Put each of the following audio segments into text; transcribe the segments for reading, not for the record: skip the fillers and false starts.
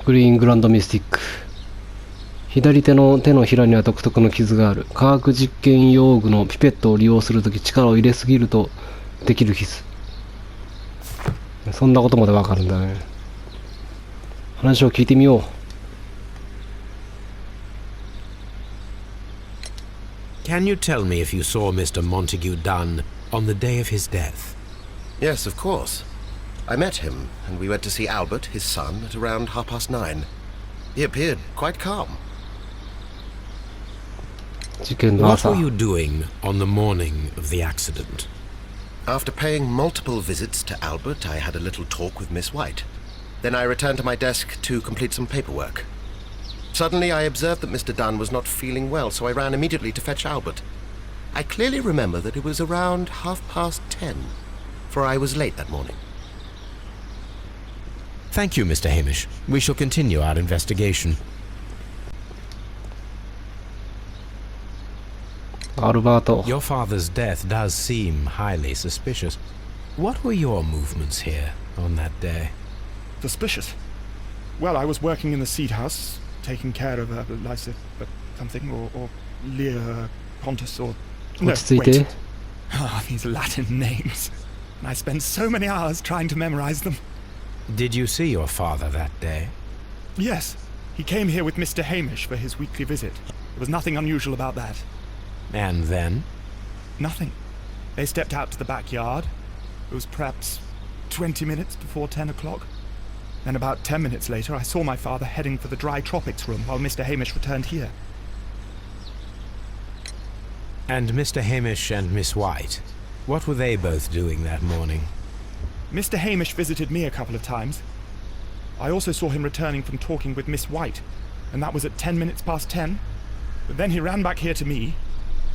グリーングランドミスティック。左手の手のひらには独特の傷がある。科学実験用具のピペットを利用するとき力を入れすぎるとできる傷。そんなことまでわかるんだね。話を聞いてみよう。Can you tell me if you saw Mr. Montague Dunn on the day of his death? Yes, of course. I met him, and we went to see Albert, his son, at around 9:30. He appeared quite calm. 事件の What 朝。 were you doing on the morning of the accident? After paying multiple visits to Albert, I had a little talk with Miss White. Then I returned to my desk to complete some paperwork. Suddenly, I observed that Mr. Dunn was not feeling well, so I ran immediately to fetch Albert. I clearly remember that it was around 10:30, for I was late that morning. Thank you, Mr. Hamish. We shall continue our investigation. アルバート。 Your father's death does seem highly suspicious. What were your movements here on that day? Suspicious. Well, I was working in the seed house, taking care of Lysa, something, or Lear Pontus, or... No, 落ち着いて。 wait. Ah, these Latin names. And I spent so many hours trying to memorize them. Did you see your father that day? Yes, he came here with Mr. Hamish for his weekly visit. There was nothing unusual about that. And then? Nothing. They stepped out to the backyard. It was perhaps 20 minutes before 10 o'clock. Then about 10 minutes later, I saw my father heading for the dry tropics room while Mr. Hamish returned here. And Mr. Hamish and Miss White? What were they both doing that morning? Mr. Hamish visited me a couple of times. I also saw him returning from talking with Miss White, and that was at 10 minutes past 10. But then he ran back here to me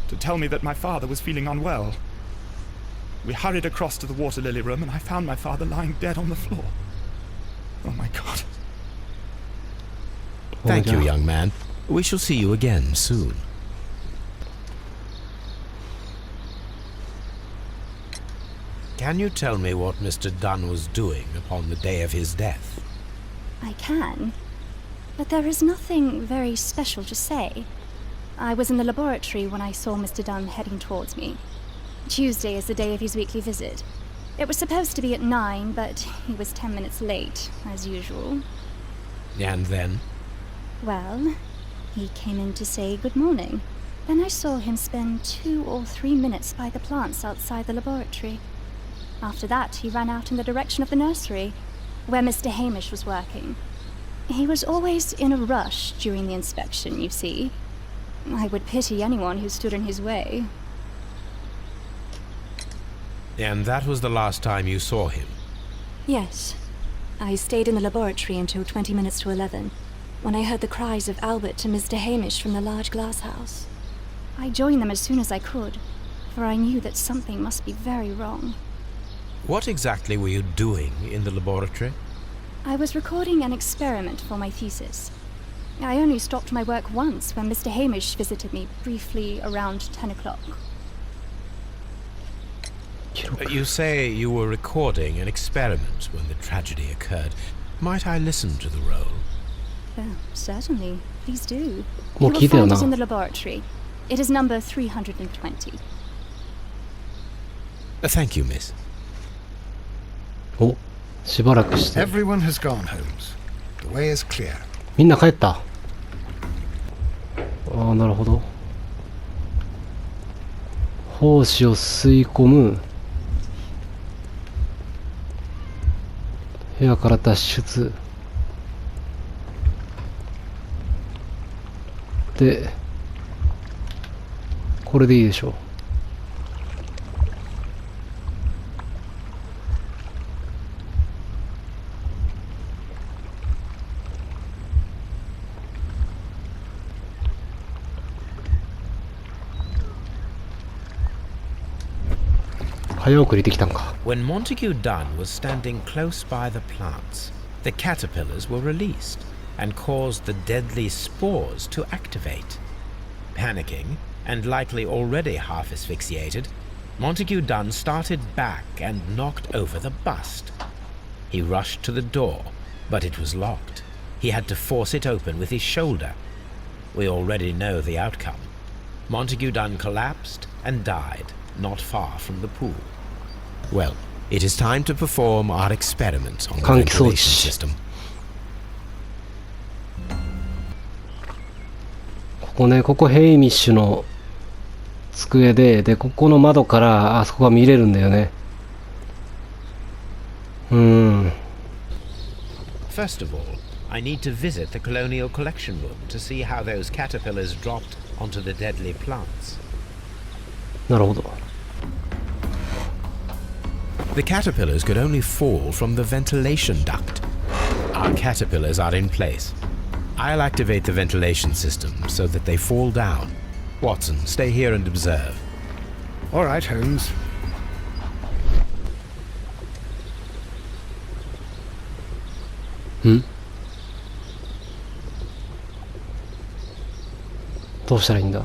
to tell me that my father was feeling unwell. We hurried across to the water lily room, and I found my father lying dead on the floor. Oh my God. Thank you, young man. We shall see you again soon. Can you tell me what Mr. Dunn was doing upon the day of his death? I can, but there is nothing very special to say. I was in the laboratory when I saw Mr. Dunn heading towards me. Tuesday is the day of his weekly visit. It was supposed to be at 9, but he was 10 minutes late, as usual. And then? Well, he came in to say good morning. Then I saw him spend 2 or 3 minutes by the plants outside the laboratory. After that, he ran out in the direction of the nursery, where Mr. Hamish was working. He was always in a rush during the inspection, you see. I would pity anyone who stood in his way. And that was the last time you saw him? Yes. I stayed in the laboratory until 20 minutes to 11, when I heard the cries of Albert and Mr. Hamish from the large glass house. I joined them as soon as I could, for I knew that something must be very wrong. What exactly were you doing in the laboratory? I was recording an experiment for my thesis. I only stopped my work once when Mr. Hamish visited me briefly around 10 o'clock. You say you were recording an experiment when the tragedy occurred. Might I listen to the roll? Certainly. Please do. You Well, will keep it find now. it in the laboratory. It is number 320. Thank you, miss. お、しばらくして。 Everyone has gone, Holmes. The way is clear. みんな帰った。ああ、なるほど。胞子を吸い込む。部屋から脱出。で、これでいいでしょう。早送りできたんか。 When Montague Dunn was standing close by the plants, the caterpillars were released and caused the deadly spores to activate. Panicking, and likely already half asphyxiated, Montague Dunn started back and knocked over the bust. He rushed to the door, but it was locked. He had to force it open with his shoulder. We already know the outcome. Montague Dunn collapsed and died not far from the pool. Well, it is time to perform our experiment on the ventilation system. ここヘイミッシュの机で、ここの窓からあそこが見れるんだよね。First of all, I need to visit the colonial collection room to see how those caterpillars dropped onto the deadly plants. なるほど。The caterpillars could only fall from the ventilation duct. Our caterpillars are in place. I'll activate the ventilation system so that they fall down. Watson, stay here and observe. All right, Holmes. どうしたらいいんだ。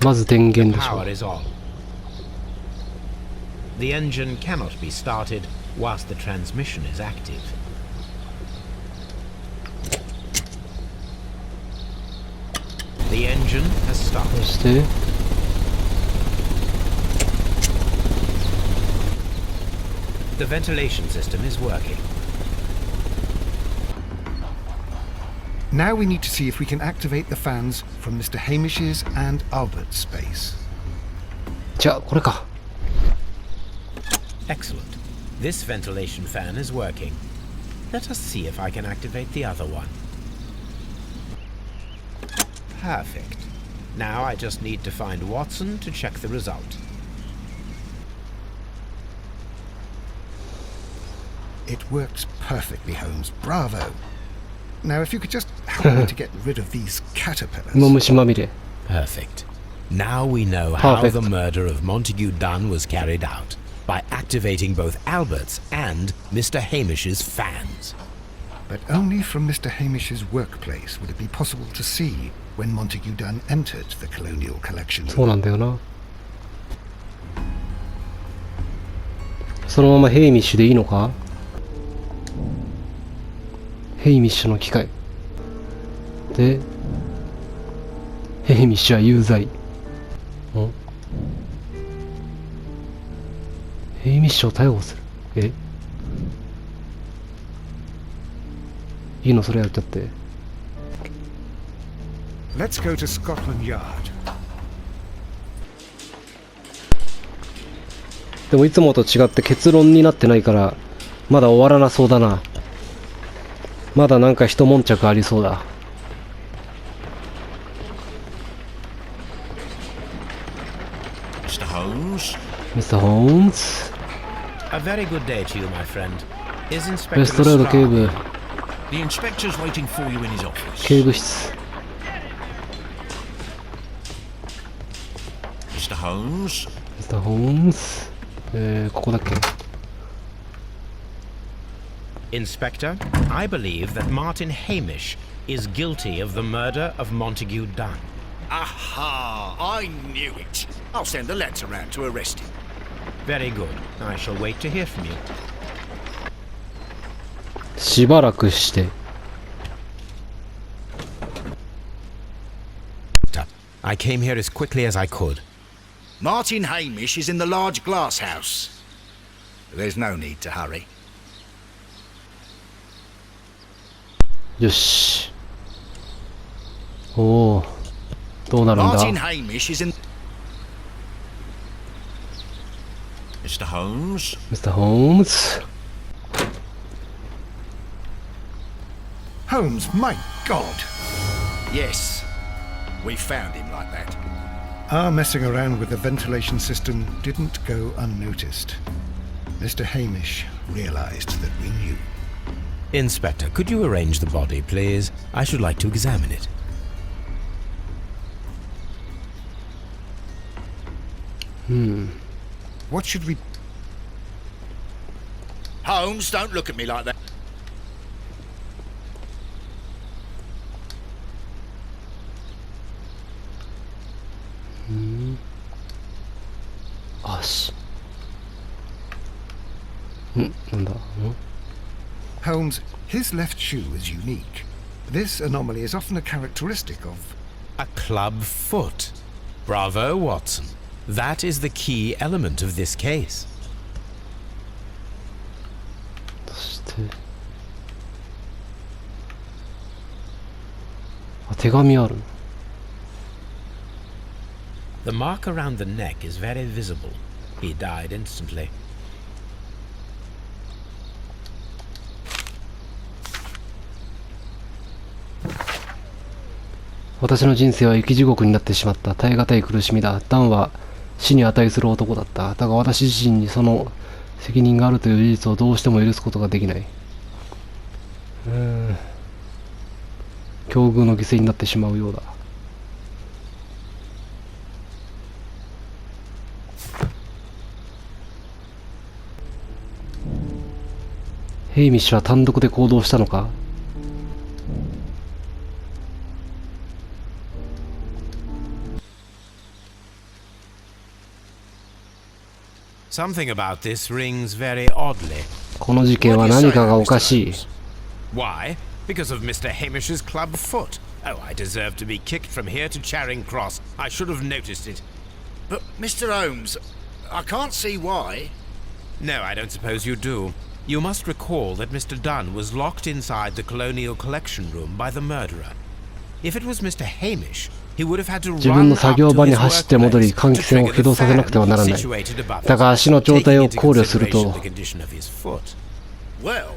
まず電源でしょ。 Power is on. The engine cannot be started whilst the transmission is active. The engine has そ stopped. して The ventilation system is working. Now we need to see if we can activate the fans from Mr. Hamish's and Albert's space. じゃあこれか。 Excellent. This ventilation fan is working. Let us see if I can activate the other one. Perfect. Now I just need to find Watson to check the result. It works perfectly, Holmes. Bravo. Now, if you could just help me to get rid of these caterpillars. 芋虫まみれ。 Perfect. Now we know how Perfect. the murder of Montague Dunn was carried out, by activating both Albert's and Mr. Hamish's fans. But only from Mr. Hamish's workplace would it be possible to see when Montague Dunn entered the colonial collection そう room. なんだよな。そのままヘイミッシュでいいのか。ヘイミッシュの機械で、ヘイミッシュは有罪。ヘイミッシュを逮捕する。いいのそれやっちゃって。 Let's go to Scotland Yard. でもいつもと違って結論になってないからまだ終わらなそうだな。まだなんか一悶着ありそうだ。 Mr. Holmes? Mr. Holmes? A very good day to you, my friend. Is ウ Inspector エストロード警部、 The inspector's waiting for you in his office. 警部室。 Mr. Holmes? Mr. Holmes? ここだっけ。 Inspector, I believe that Martin Hamish is guilty of the murder of Montague Dunn. Aha! I knew it. I'll send the lads around to arrest him. Very good. I shall wait to hear from you. しばらくして。 I came here as quickly as I could. Martin Hamish is in the large glass house. There's no need to hurry. よし。おお。どうなるんだ。 Martin Hamish is in... Mr. Holmes? Mr. Holmes? Holmes, my God! Yes. We found him like that. Our messing around with the ventilation system didn't go unnoticed. Mr. Hamish realized that we knew. Inspector, could you arrange the body, please? I should like to examine it. What should we... Holmes, don't look at me like that. 足。なんだ。Holmes, his left shoe is unique. This anomaly is often a characteristic of... A club foot. Bravo, Watson. That is the key element of this case. そして手紙ある。 The mark around the neck is very visible. He died instantly. 私の人生は生き地獄になってしまった。耐え難い苦しみだ。ダンは死に値する男だった。だが私自身にその責任があるという事実をどうしても許すことができない。境遇の犠牲になってしまうようだ。ヘイミッシュは単独で行動したのか。Something about this rings very oddly. この事件は何かがおかしい。 Why? Because of Mr. Hamish's club foot. Oh, I deserve to be kicked from here to Charing Cross. I should have noticed it. But, Mr. Holmes, I can't see why. No, I don't suppose you do. You must recall that Mr. Dunn was locked inside the Colonial Collection Room by the murderer. If it was Mr. Hamish, he would have had to 自分 run の up 作 to 業場に his 走って戻り workplace 換 to 気扇を trigger 起 the 動させなくてはなら fan ない。 situated above だが足の状態を考慮する taking と into consideration the condition of his foot. Well,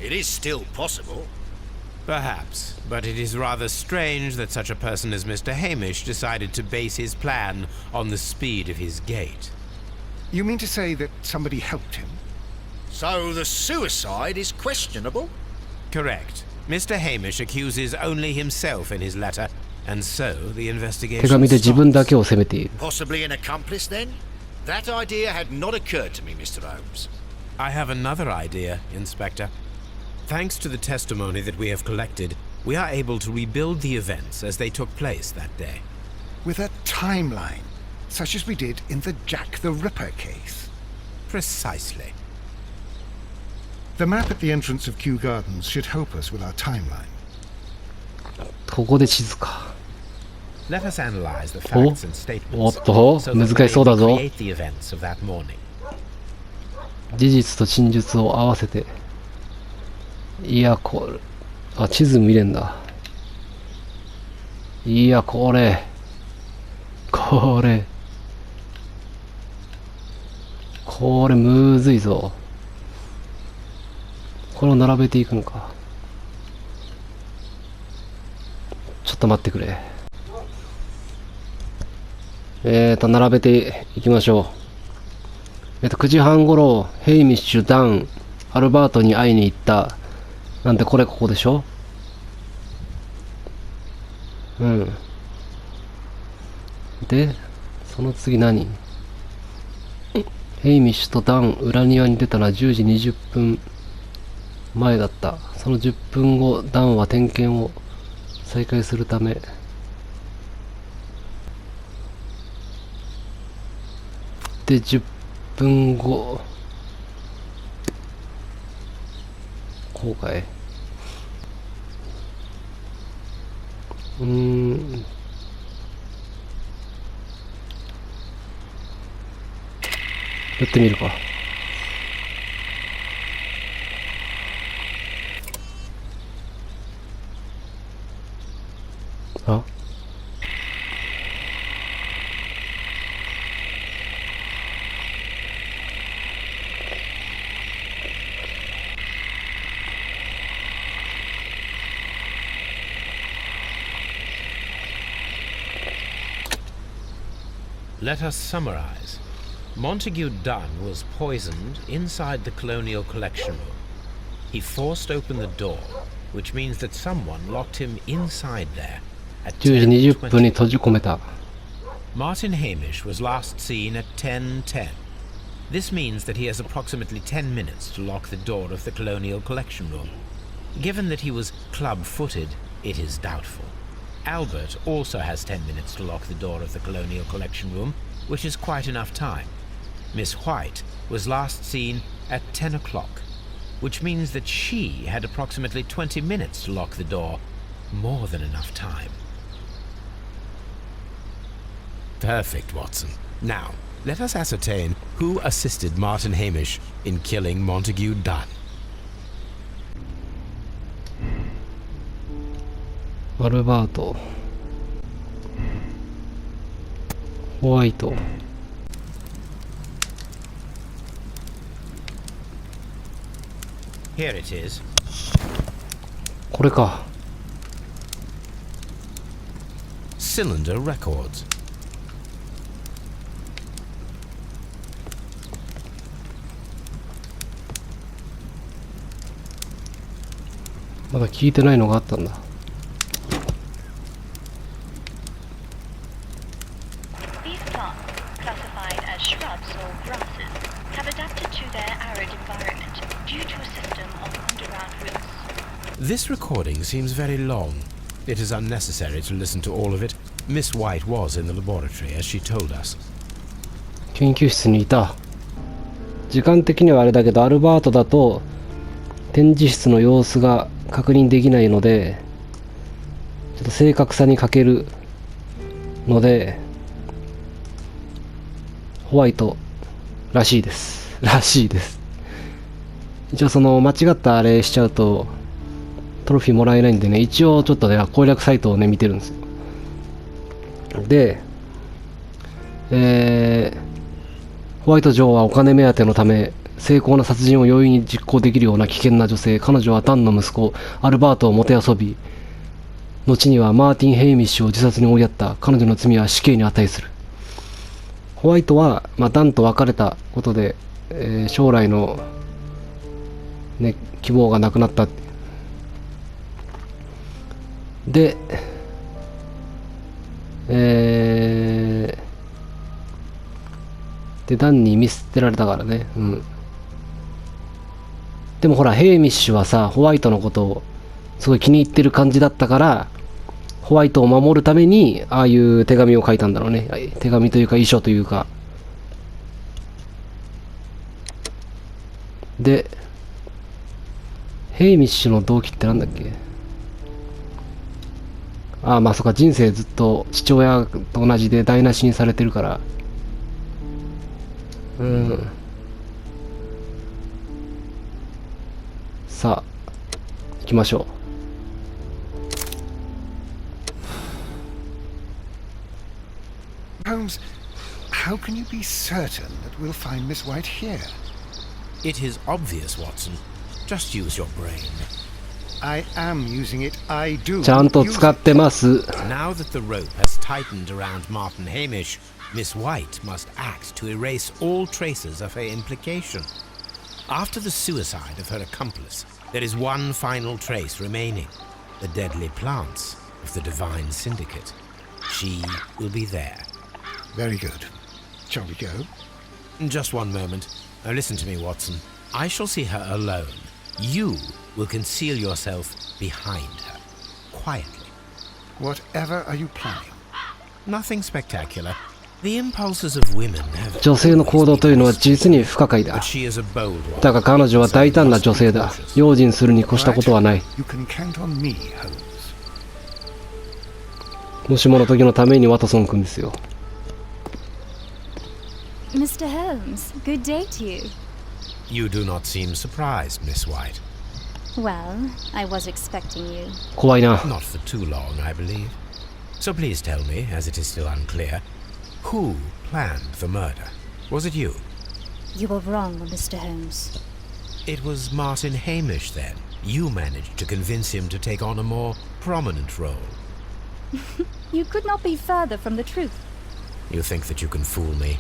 it is still possible. Perhaps, but it is rather strange that such a person as Mr. Hamish decided to base his plan on the speed of his gait. You mean to say that somebody helped him? So the suicide is questionable? Correct. Mr. Hamish accuses only himself in his letter, and so the 手 investigation 紙で自分だ stops. けを責めている。 Possibly an accomplice then? That idea had not occurred to me, Mr. Holmes. I have another idea, Inspector. Thanks to the testimony that we have collected, we are able to rebuild the events as they took place that day. With a timeline, such as we did in the Jack the Ripper case. Precisely. The map at the entrance of Kew Gardens should help us with our timeline. ここで地図か。 Let us analyze the facts and statements おっと、 so that we 難しそうだ may ぞ。 recreate the events of that morning. 事実と陳述を合わせて。いや、これ。あ、地図見れんだ。いや、これ。これ。これ、むずいぞ。これを並べていくのか。ちょっと待ってくれ。並べていきましょう。9時半ごろ、ヘイミッシュ、ダン、アルバートに会いに行った。なんでこれここでしょ。うん。で、その次何？ヘイミッシュとダン、裏庭に出たのは10時20分前だった。その10分後、ダンは点検を再開するため、で、10分後、こうかい。やってみるか。あ、Let us summarize. Montague Dunn was poisoned inside the Colonial Collection Room. He forced open the door, which means that someone locked him inside there at 10時20分に 10:20. 閉じ込めた。 Martin Hamish was last seen at 10:10. This means that he has approximately 10 minutes to lock the door of the Colonial Collection Room. Given that he was club-footed, it is doubtful. Albert also has 10 minutes to lock the door of the Colonial Collection Room, which is quite enough time. Miss White was last seen at 10 o'clock. which means that she had approximately 20 minutes to lock the door. More than enough time. Perfect, Watson. Now, let us ascertain who assisted Martin Hamish in killing Montague Dunn. アルバート、ホワイト、Here it is. これか。Cylinder Records. まだ聞いてないのがあったんだ。These plants, classified as shrubs or grasses, have adapted to their arid environment due to a system of underground roots. This recording seems very long. It is unnecessary to listen to all of it. Miss White was in the laboratory, as she told us. 研究室にいた。時間的にはあれだけど、アルバートだと展示室の様子が確認できないので、ちょっと正確さに欠けるので、ホワイトらしいです。一応その間違ったあれしちゃうとトロフィーもらえないんでね、一応ちょっとね、攻略サイトをね、見てるんですよ。で、ホワイト女王はお金目当てのため、精巧な殺人を容易に実行できるような危険な女性、彼女はダンの息子、アルバートをもてあそび、後にはマーティン・ヘイミッシュを自殺に追いやった。彼女の罪は死刑に値する。ホワイトは、ダンと別れたことで、将来の、ね、希望がなくなった。で、ダンに見捨てられたからね。うん。でもほら、ヘイミッシュはさ、ホワイトのことをすごい気に入ってる感じだったから、ホワイトを守るために、ああいう手紙を書いたんだろうね。手紙というか遺書というか。で、ヘイミッシュの動機ってなんだっけ？ああ、そっか、人生ずっと父親と同じで台無しにされてるから。さあ、行きましょう。Holmes, how can you be certain that we'll find Miss White here? It is obvious, Watson. Just use your brain. I am using it. I do. ちゃんと使ってます。Now that the rope has tightened around Martin Hamish, Miss White must act to erase all traces of her implication. After the suicide of her accomplice, there is one final trace remaining, the deadly plants of the Divine Syndicate. She will be there. Very good. Shall we go? Just one moment. Now listen to me, Watson. I shall see her alone. You will conceal yourself behind her, quietly. Whatever are you planning? Nothing spectacular. The impulses of women have 女性の行動というのは実に不可解だ。 but she is a bold one. だが彼女は大胆な女性だ。用心するに越したことはない。 You can count on me, Holmes. もしもの時のためにワトソン君ですよ。Mr. Holmes, good day to you. You do not seem surprised, Miss White. Well, I was expecting you. 怖いな。 Not for too long, I believe. So please tell me, as it is still unclear, who planned the murder? Was it you? You were wrong, Mr. Holmes. It was Martin Hamish, then. You managed to convince him to take on a more prominent role. You could not be further from the truth. You think that you can fool me?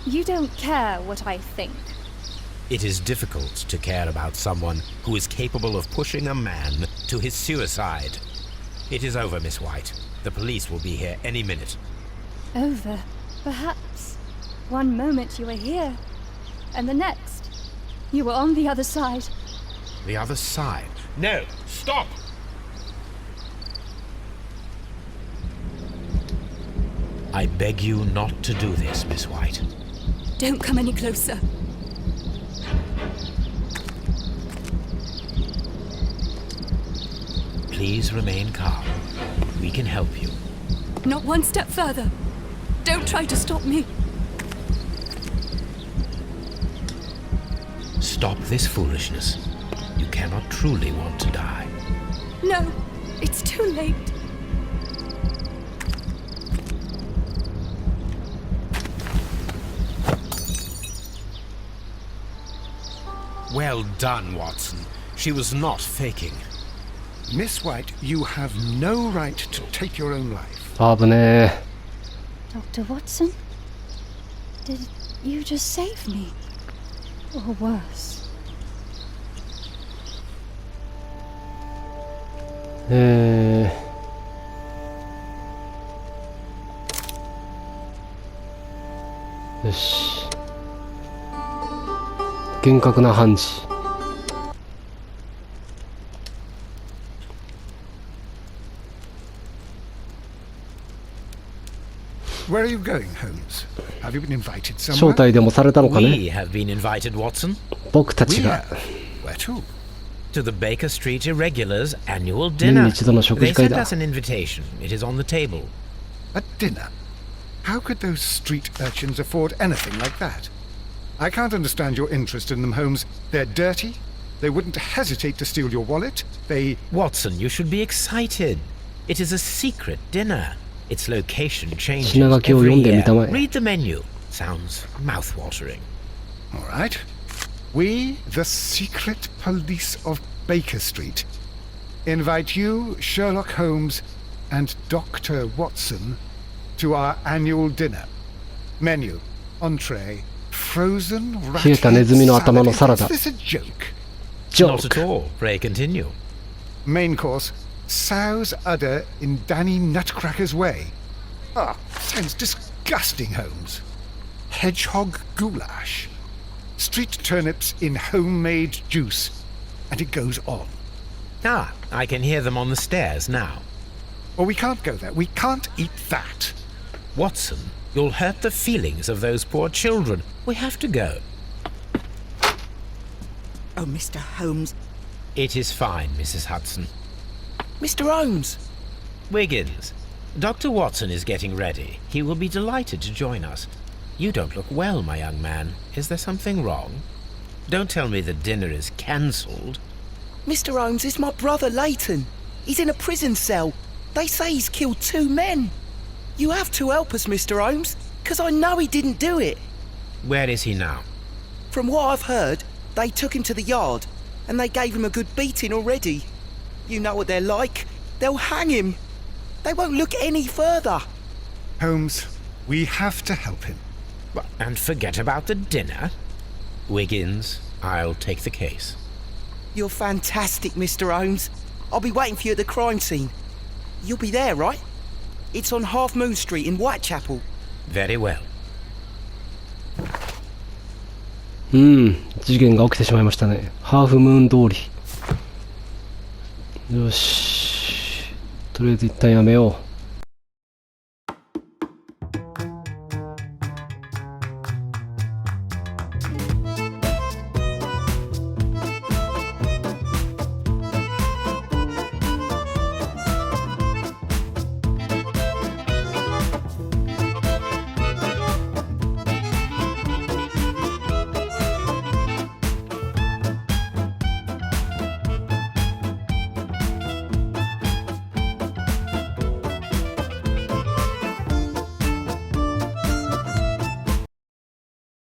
You don't care what I think. It is difficult to care about someone who is capable of pushing a man to his suicide. It is over, Miss White. The police will be here any minute. Over, perhaps. One moment you were here, and the next, you were on the other side. The other side? No! Stop! I beg you not to do this, Miss White. Don't come any closer. Please remain calm. We can help you. Not one step further. Don't try to stop me. Stop this foolishness. You cannot truly want to die. No, it's too late. Well done, Watson. She was not faking. Miss White, you have no right to take your own life. 危ねえ。 Dr. Watson? Did you just save me? Or worse? よし。厳格な判事。Where are you going, Holmes? Have you been invited 招 somewhere? 待でもされたのかね。 We have been invited, Watson, 僕たち We が have. Where to? to the Baker Street Irregulars' annual 年 dinner. に一度の食 They 事会 sent だ。 us an invitation. It is on the table. A dinner? How could those street urchins afford anything like that? I can't understand your interest in them, Holmes. They're dirty. They wouldn't hesitate to steal your wallet. They... Watson, you should be excited. It is a secret dinner. Its location changes 品書きを every 読んでみ year. たまえ。 Read the menu. Sounds mouth-watering. All right. We, the secret police of Baker Street, invite you, Sherlock Holmes, and Dr. Watson to our annual dinner. Menu, entree, frozen rat 冷えたネズミの頭のサラダ。 Is this a joke? Not at Joke. all. Pray continue. Main course, sow's udder in Danny Nutcracker's way. Ah, sounds disgusting, Holmes. Hedgehog goulash. Street turnips in homemade juice. And it goes on. Ah, I can hear them on the stairs now. Well, we can't go there. We can't eat that. Watson, you'll hurt the feelings of those poor children. We have to go. Oh, Mr. Holmes. It is fine, Mrs. Hudson. Mr. Holmes! Wiggins, Dr. Watson is getting ready. He will be delighted to join us. You don't look well, my young man. Is there something wrong? Don't tell me the dinner is cancelled. Mr. Holmes is my brother Leighton. He's in a prison cell. They say he's killed 2 men. You have to help us, Mr. Holmes, because I know he didn't do it. Where is he now? From what I've heard, they took him to the yard, and they gave him a good beating already. You know what they're like. They'll hang him. They won't look any further. Holmes, we have to help him. And forget about the dinner? Wiggins, I'll take the case. You're fantastic, Mr. Holmes. I'll be waiting for you at the crime scene. You'll be there, right? It's on Half Moon Street in Whitechapel. Very well. 事件が起きてしまいましたね。ハーフムーン通り。よし。とりあえず一旦やめよう。